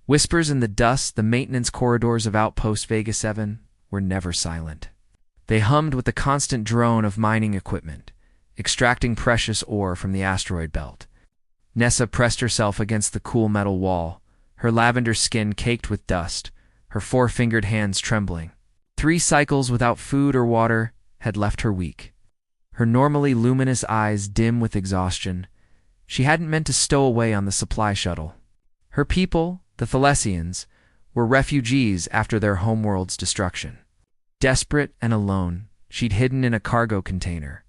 Whispers in the dust, the maintenance corridors of Outpost Vega 7 were never silent. They hummed with the constant drone of mining equipment, extracting precious ore from the asteroid belt. Nessa pressed herself against the cool metal wall, her lavender skin caked with dust, her four-fingered hands trembling. 3 cycles without food or water had left her weak. Her normally luminous eyes dim with exhaustion. She hadn't meant to stow away on the supply shuttle. Her people, the Thalassians, were refugees after their homeworld's destruction. Desperate and alone, she'd hidden in a cargo container,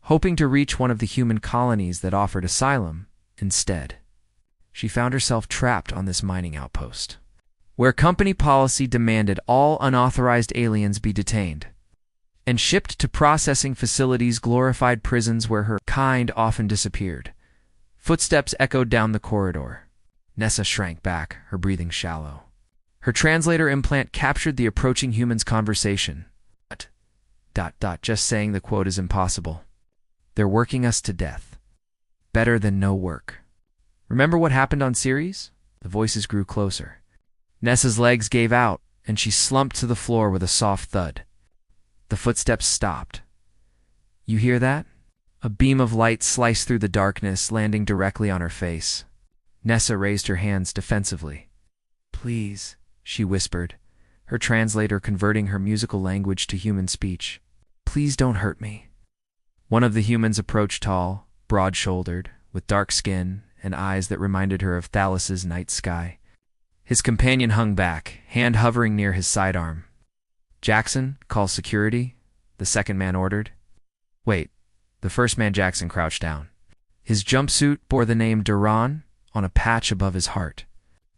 hoping to reach one of the human colonies that offered asylum. Instead, she found herself trapped on this mining outpost, where company policy demanded all unauthorized aliens be detained and shipped to processing facilities, glorified prisons where her kind often disappeared. Footsteps echoed down the corridor. Nessa shrank back, her breathing shallow. Her translator implant captured the approaching human's conversation. Just saying the quote is impossible. They're working us to death. Better than no work. Remember what happened on Ceres? The voices grew closer. Nessa's legs gave out, and she slumped to the floor with a soft thud. The footsteps stopped. You hear that? A beam of light sliced through the darkness, landing directly on her face. Nessa raised her hands defensively. Please, she whispered, her translator converting her musical language to human speech. Please don't hurt me. One of the humans approached, tall, broad-shouldered, with dark skin and eyes that reminded her of Thalas's night sky. His companion hung back, hand hovering near his sidearm. Jackson, call security, the second man ordered. Wait, the first man. Jackson crouched down. His jumpsuit bore the name Duran on a patch above his heart.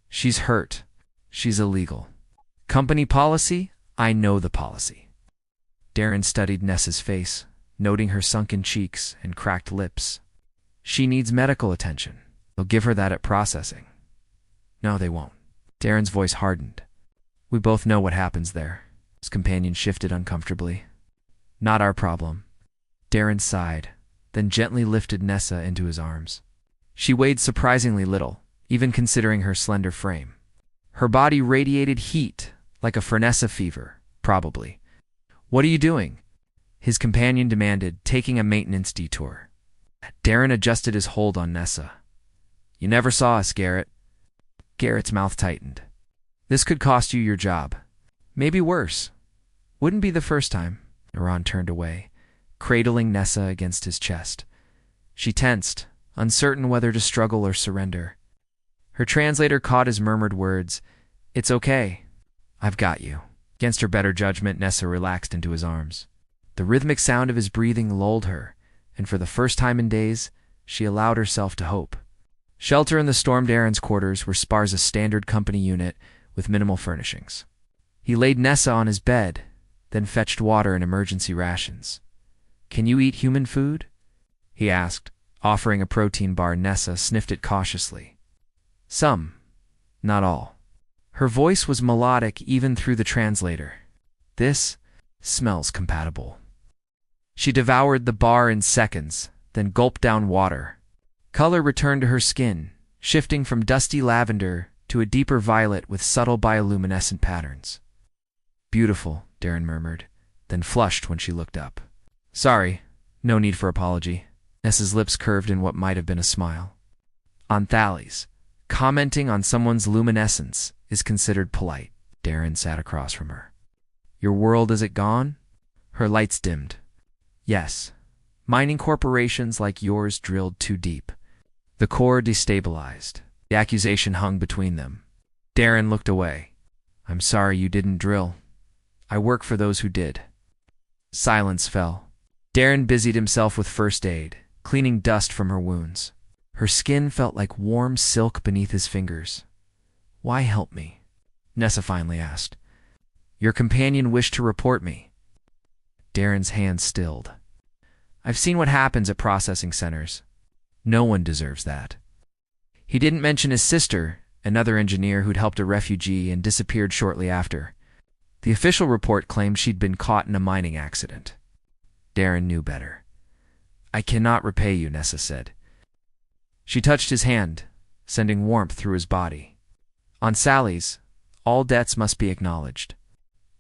She's hurt. She's illegal. Company policy? I know the policy. Darren studied Nessa's face, noting her sunken cheeks and cracked lips. She needs medical attention. They'll give her that at processing. No, they won't. Darren's voice hardened. We both know what happens there. His companion shifted uncomfortably. Not our problem. Darren sighed, then gently lifted Nessa into his arms. She weighed surprisingly little, even considering her slender frame. Her body radiated heat, like a Fernessa fever, probably. What are you doing? His companion demanded, taking a maintenance detour. Darren adjusted his hold on Nessa. You never saw us, Garrett. Garrett's mouth tightened. This could cost you your job. Maybe worse. Wouldn't be the first time. Duran turned away, cradling Nessa against his chest. She tensed, uncertain whether to struggle or surrender. Her translator caught his murmured words. It's okay. I've got you. Against her better judgment, Nessa relaxed into his arms. The rhythmic sound of his breathing lulled her, and for the first time in days, she allowed herself to hope. Shelter in the stormed Darren's quarters were Sparza's standard company unit with minimal furnishings. He laid Nessa on his bed, then fetched water and emergency rations. Can you eat human food? He asked, offering a protein bar. Nessa sniffed it cautiously. Some, not all. Her voice was melodic even through the translator. This smells compatible. She devoured the bar in seconds, then gulped down water. Color returned to her skin, shifting from dusty lavender to a deeper violet with subtle bioluminescent patterns. Beautiful, Darren murmured, then flushed when she looked up. Sorry, no need for apology. Nessa's lips curved in what might have been a smile. On Thales, commenting on someone's luminescence is considered polite. Darren sat across from her. Your world, is it gone? Her lights dimmed. Yes. Mining corporations like yours drilled too deep. The core destabilized. The accusation hung between them. Darren looked away. I'm sorry you didn't drill. I work for those who did. Silence fell. Darren busied himself with first aid, cleaning dust from her wounds. Her skin felt like warm silk beneath his fingers. Why help me? Nessa finally asked. Your companion wished to report me. Darren's hand stilled. I've seen what happens at processing centers. No one deserves that. He didn't mention his sister, another engineer who'd helped a refugee and disappeared shortly after. The official report claimed she'd been caught in a mining accident. Darren knew better. I cannot repay you, Nessa said. She touched his hand, sending warmth through his body. On Sally's, all debts must be acknowledged.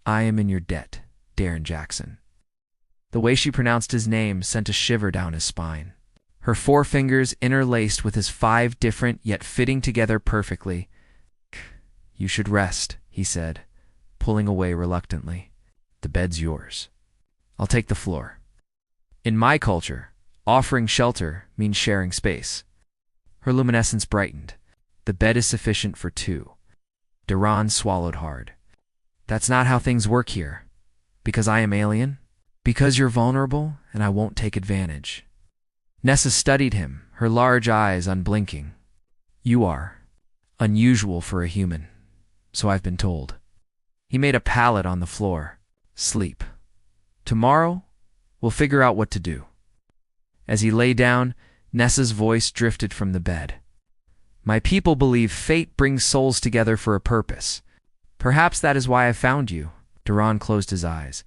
I am in your debt, Darren Jackson. The way she pronounced his name sent a shiver down his spine. Her forefingers interlaced with his 5 different yet fitting together perfectly. You should rest, he said, pulling away reluctantly. The bed's yours. I'll take the floor. In my culture, offering shelter means sharing space. Her luminescence brightened. The bed is sufficient for 2. Duran swallowed hard. That's not how things work here. Because I am alien? Because you're vulnerable and I won't take advantage. Nessa studied him, her large eyes unblinking. You are unusual for a human, so I've been told. He made a pallet on the floor. Sleep. Tomorrow, we'll figure out what to do. As he lay down, Nessa's voice drifted from the bed. My people believe fate brings souls together for a purpose. Perhaps that is why I found you. Duran closed his eyes,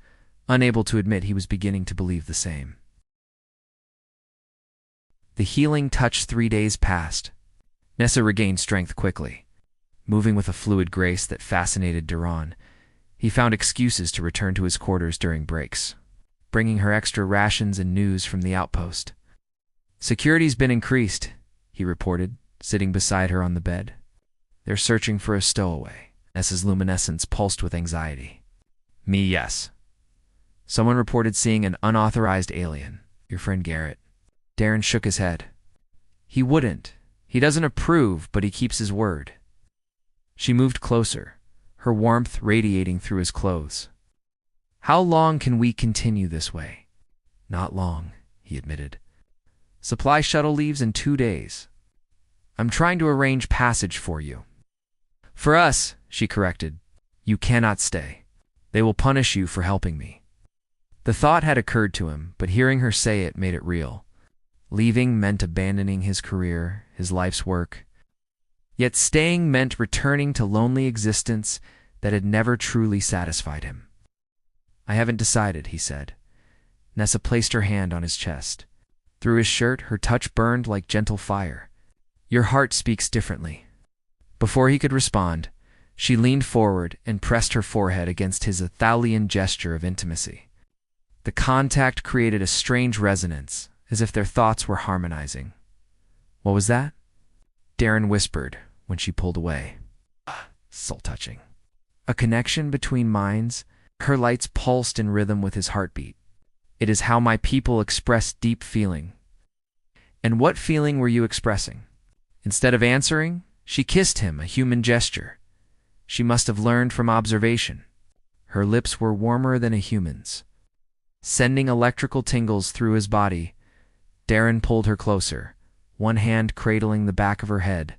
unable to admit he was beginning to believe the same. The healing touch 3 days passed. Nessa regained strength quickly. Moving with a fluid grace that fascinated Duran, he found excuses to return to his quarters during breaks, bringing her extra rations and news from the outpost. Security's been increased, he reported, sitting beside her on the bed. They're searching for a stowaway. Nessa's luminescence pulsed with anxiety. Me, yes. Someone reported seeing an unauthorized alien. Your friend Garrett. Darren shook his head. He wouldn't. He doesn't approve, but he keeps his word. She moved closer, her warmth radiating through his clothes. How long can we continue this way? Not long, he admitted. Supply shuttle leaves in 2 days. I'm trying to arrange passage for you. For us, she corrected, you cannot stay. They will punish you for helping me. The thought had occurred to him, but hearing her say it made it real. Leaving meant abandoning his career, his life's work. Yet staying meant returning to lonely existence that had never truly satisfied him. I haven't decided, he said. Nessa placed her hand on his chest. Through his shirt, her touch burned like gentle fire. Your heart speaks differently. Before he could respond, she leaned forward and pressed her forehead against his Athalian gesture of intimacy. The contact created a strange resonance, as if their thoughts were harmonizing. What was that? Darren whispered when she pulled away. Soul-touching. A connection between minds. Her lights pulsed in rhythm with his heartbeat. It is how my people express deep feeling. And what feeling were you expressing? Instead of answering, she kissed him, a human gesture. She must have learned from observation. Her lips were warmer than a human's. Sending electrical tingles through his body, Darren pulled her closer, one hand cradling the back of her head.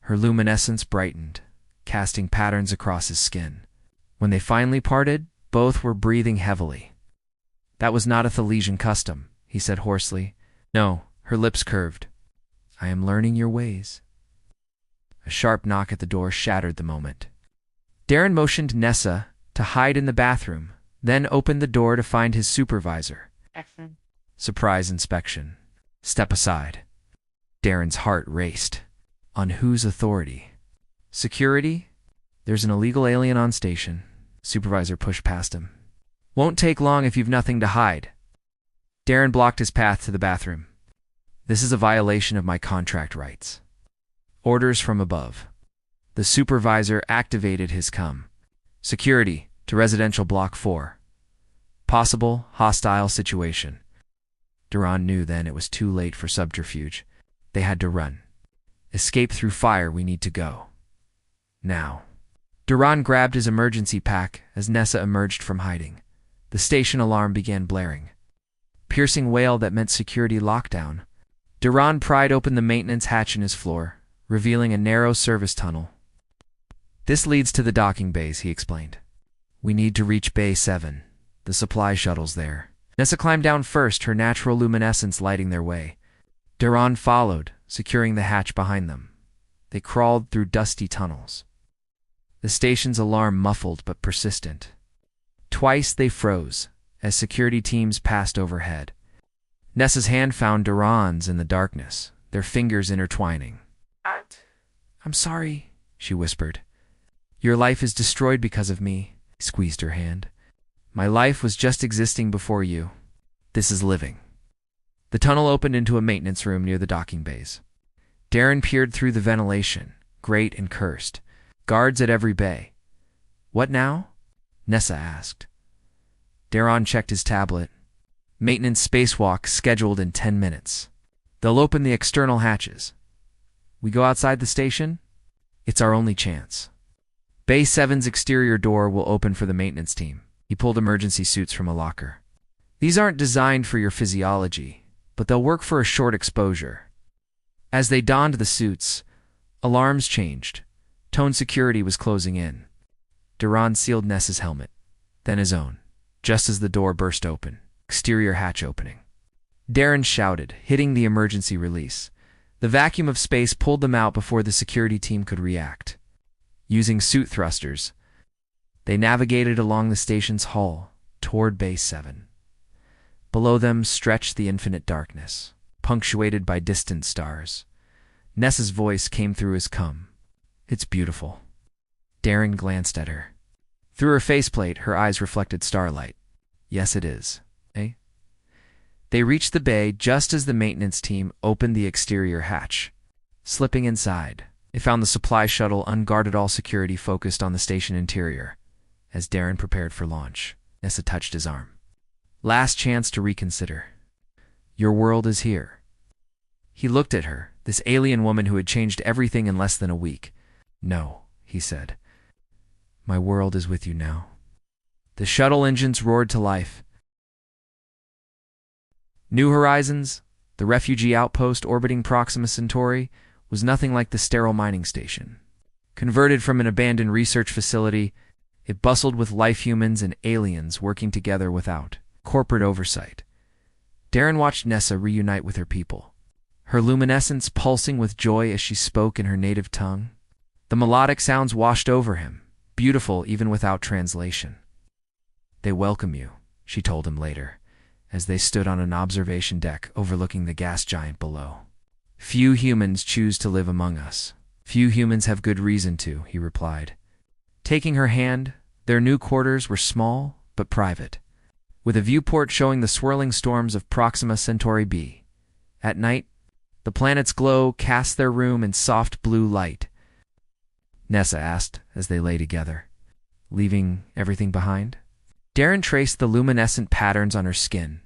Her luminescence brightened, casting patterns across his skin. When they finally parted, both were breathing heavily. That was not a Thalesian custom, he said hoarsely. No, her lips curved. I am learning your ways. A sharp knock at the door shattered the moment. Darren motioned Nessa to hide in the bathroom, then opened the door to find his supervisor. Jackson. Surprise inspection. Step aside. Darren's heart raced. On whose authority? Security? There's an illegal alien on station. Supervisor pushed past him. Won't take long if you've nothing to hide. Darren blocked his path to the bathroom. This is a violation of my contract rights. Orders from above. The supervisor activated his security to residential block 4. Possible hostile situation. Duran knew then it was too late for subterfuge. They had to run. Escape through fire, we need to go. Now. Duran grabbed his emergency pack as Nessa emerged from hiding. The station alarm began blaring. Piercing wail that meant security lockdown. Duran pried open the maintenance hatch in his floor, revealing a narrow service tunnel. This leads to the docking bays, he explained. We need to reach Bay 7. The supply shuttle's there. Nessa climbed down first, her natural luminescence lighting their way. Duran followed, securing the hatch behind them. They crawled through dusty tunnels. The station's alarm muffled but persistent. Twice they froze, as security teams passed overhead. Nessa's hand found Duran's in the darkness, their fingers intertwining. I'm sorry, she whispered. Your life is destroyed because of me. He squeezed her hand. My life was just existing before you. This is living. The tunnel opened into a maintenance room near the docking bays. Darren peered through the ventilation, great and cursed. Guards at every bay. What now? Nessa asked. Darren checked his tablet. Maintenance spacewalk scheduled in 10 minutes. They'll open the external hatches. We go outside the station? It's our only chance. Bay 7's exterior door will open for the maintenance team. He pulled emergency suits from a locker. These aren't designed for your physiology, but they'll work for a short exposure. As they donned the suits, alarms changed. Tone security was closing in. Duran sealed Nessa's helmet, then his own, just as the door burst open. Exterior hatch opening. Darren shouted, hitting the emergency release. The vacuum of space pulled them out before the security team could react. Using suit thrusters, they navigated along the station's hull toward Bay 7. Below them stretched the infinite darkness, punctuated by distant stars. Nessa's voice came through his cum. It's beautiful. Darren glanced at her. Through her faceplate, her eyes reflected starlight. Yes, it is. Eh? They reached the bay just as the maintenance team opened the exterior hatch. Slipping inside, they found the supply shuttle unguarded, all security focused on the station interior. As Darren prepared for launch, Nessa touched his arm. Last chance to reconsider. Your world is here. He looked at her, this alien woman who had changed everything in less than a week. No, he said. My world is with you now. The shuttle engines roared to life. New Horizons, the refugee outpost orbiting Proxima Centauri, was nothing like the sterile mining station. Converted from an abandoned research facility, it bustled with life humans and aliens working together without corporate oversight. Darren watched Nessa reunite with her people, her luminescence pulsing with joy as she spoke in her native tongue. The melodic sounds washed over him, beautiful even without translation. They welcome you, she told him later, as they stood on an observation deck overlooking the gas giant below. Few humans choose to live among us. Few humans have good reason to, he replied. Taking her hand, their new quarters were small but private, with a viewport showing the swirling storms of Proxima Centauri b. At night, the planet's glow cast their room in soft blue light. Nessa asked as they lay together. Leaving everything behind? Darren traced the luminescent patterns on her skin.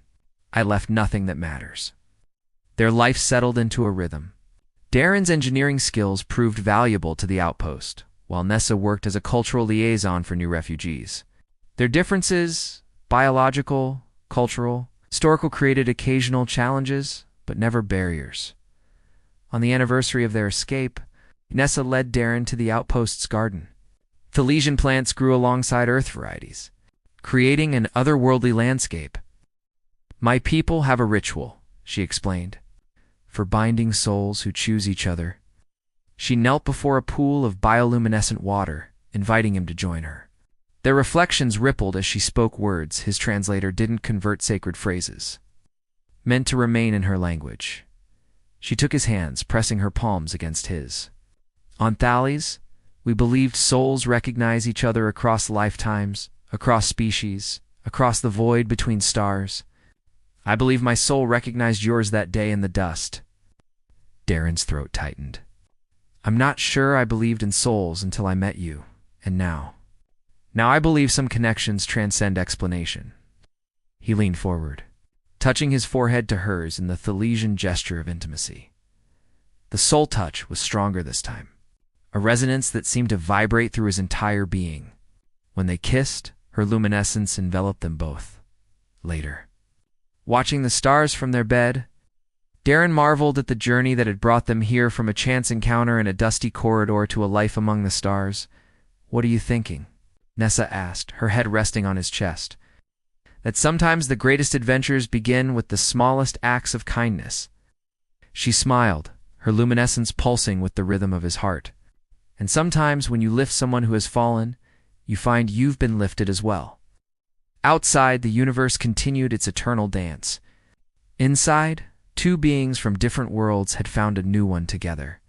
I left nothing that matters. Their life settled into a rhythm. Darren's engineering skills proved valuable to the outpost, while Nessa worked as a cultural liaison for new refugees. Their differences, biological, cultural, historical, created occasional challenges, but never barriers. On the anniversary of their escape, Nessa led Darren to the outpost's garden. Thalesian plants grew alongside Earth varieties, creating an otherworldly landscape. My people have a ritual, she explained, for binding souls who choose each other. She knelt before a pool of bioluminescent water, inviting him to join her. Their reflections rippled as she spoke words his translator didn't convert, sacred phrases, meant to remain in her language. She took his hands, pressing her palms against his. On Thales, we believed souls recognize each other across lifetimes, across species, across the void between stars. I believe my soul recognized yours that day in the dust. Darren's throat tightened. I'm not sure I believed in souls until I met you, and now. Now I believe some connections transcend explanation. He leaned forward, touching his forehead to hers in the Thalesian gesture of intimacy. The soul touch was stronger this time, a resonance that seemed to vibrate through his entire being. When they kissed, her luminescence enveloped them both. Later, watching the stars from their bed, Darren marveled at the journey that had brought them here, from a chance encounter in a dusty corridor to a life among the stars. What are you thinking? Nessa asked, her head resting on his chest. That sometimes the greatest adventures begin with the smallest acts of kindness. She smiled, her luminescence pulsing with the rhythm of his heart. And sometimes when you lift someone who has fallen, you find you've been lifted as well. Outside, the universe continued its eternal dance. Inside, two beings from different worlds had found a new one together.